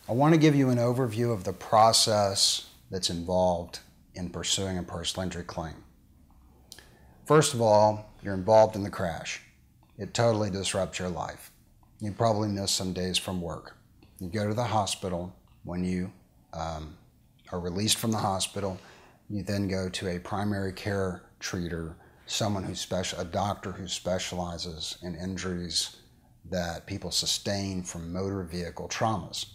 I want to give you an overview of the process that's involved in pursuing a personal injury claim. First of all, you're involved in the crash. It totally disrupts your life. You probably miss some days from work. You go to the hospital. When you are released from the hospital, you then go to a primary care treater, a doctor who specializes in injuries that people sustain from motor vehicle traumas.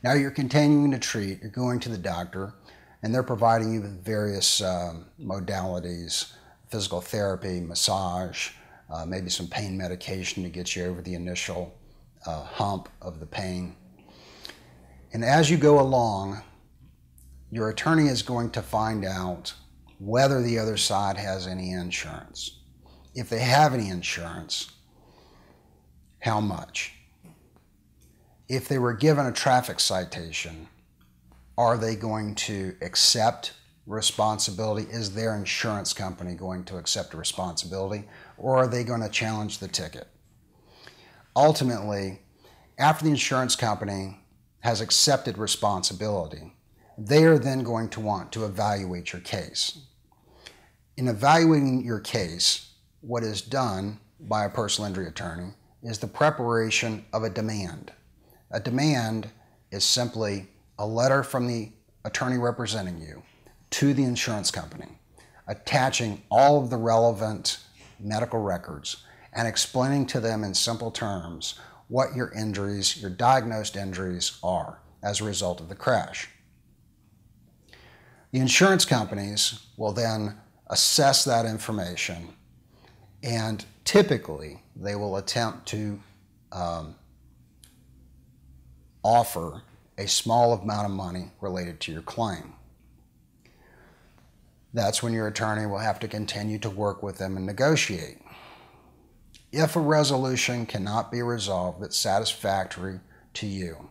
Now you're continuing to treat, you're going to the doctor, and they're providing you with various modalities, physical therapy, massage, maybe some pain medication to get you over the initial hump of the pain. And as you go along, your attorney is going to find out whether the other side has any insurance. If they have any insurance, how much? If they were given a traffic citation, are they going to accept responsibility? Is their insurance company going to accept responsibility, or are they going to challenge the ticket? Ultimately, after the insurance company has accepted responsibility, they are then going to want to evaluate your case. In evaluating your case, what is done by a personal injury attorney is the preparation of a demand. A demand is simply a letter from the attorney representing you to the insurance company, attaching all of the relevant medical records and explaining to them in simple terms what your injuries, your diagnosed injuries are as a result of the crash. The insurance companies will then assess that information, and typically they will attempt to offer a small amount of money related to your claim. That's when your attorney will have to continue to work with them and negotiate. If a resolution cannot be resolved that's satisfactory to you,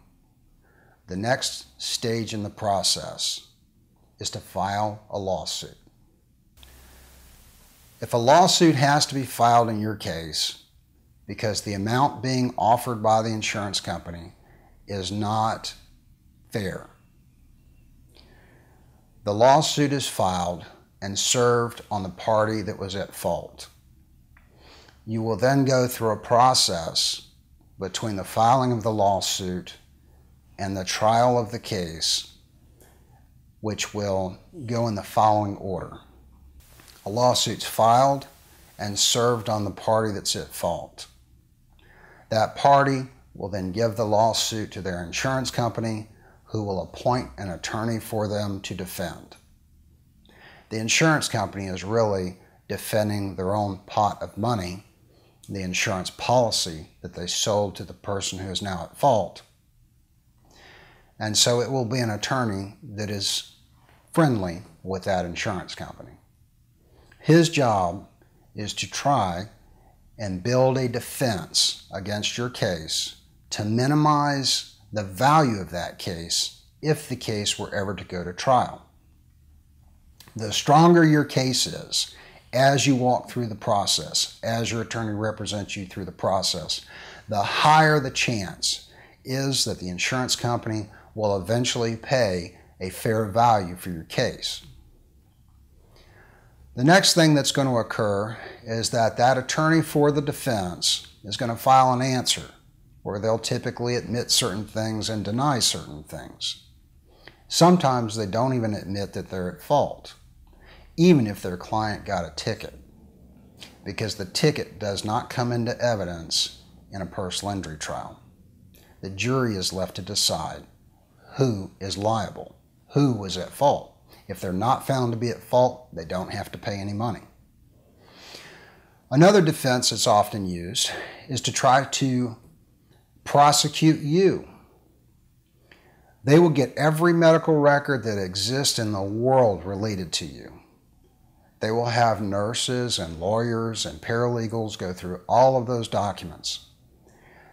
the next stage in the process is to file a lawsuit. If a lawsuit has to be filed in your case because the amount being offered by the insurance company is not fair, the lawsuit is filed and served on the party that was at fault. You will then go through a process between the filing of the lawsuit and the trial of the case, which will go in the following order. A lawsuit's filed and served on the party that's at fault. That party will then give the lawsuit to their insurance company, who will appoint an attorney for them to defend. The insurance company is really defending their own pot of money, the insurance policy that they sold to the person who is now at fault. And so it will be an attorney that is friendly with that insurance company. His job is to try and build a defense against your case to minimize the value of that case if the case were ever to go to trial. The stronger your case is as you walk through the process, as your attorney represents you through the process, the higher the chance is that the insurance company will eventually pay a fair value for your case. The next thing that's going to occur is that attorney for the defense is going to file an answer where they'll typically admit certain things and deny certain things. Sometimes they don't even admit that they're at fault, even if their client got a ticket, because the ticket does not come into evidence in a personal injury trial. The jury is left to decide who is liable, who was at fault. If they're not found to be at fault, they don't have to pay any money. Another defense that's often used is to try to prosecute you. They will get every medical record that exists in the world related to you. They will have nurses and lawyers and paralegals go through all of those documents.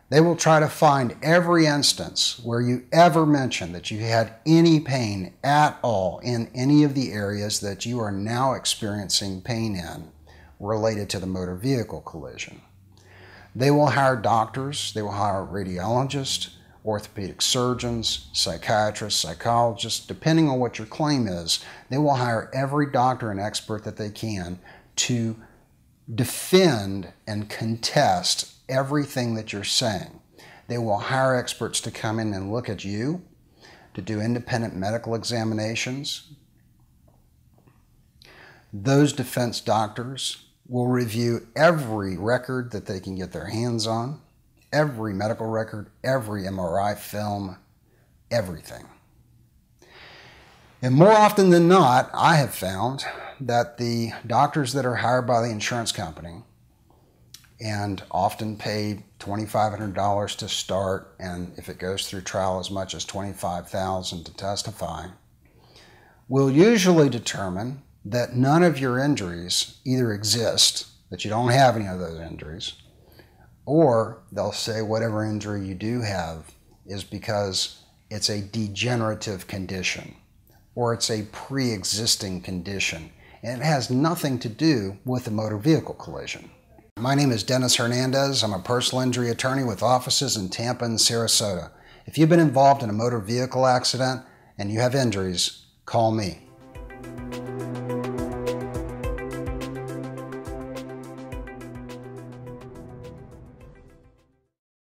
They will try to find every instance where you ever mentioned that you had any pain at all in any of the areas that you are now experiencing pain in related to the motor vehicle collision. They will hire doctors, they will hire radiologists, orthopedic surgeons, psychiatrists, psychologists, depending on what your claim is. They will hire every doctor and expert that they can to defend and contest everything that you're saying. They will hire experts to come in and look at you, to do independent medical examinations. Those defense doctors will review every record that they can get their hands on, every medical record, every MRI film, everything. And more often than not, I have found that the doctors that are hired by the insurance company and often pay $2,500 to start, and if it goes through trial, as much as $25,000 to testify, will usually determine that none of your injuries either exist, that you don't have any of those injuries, or they'll say whatever injury you do have is because it's a degenerative condition or it's a pre-existing condition, and it has nothing to do with a motor vehicle collision. My name is Dennis Hernandez. I'm a personal injury attorney with offices in Tampa and Sarasota. If you've been involved in a motor vehicle accident and you have injuries, call me.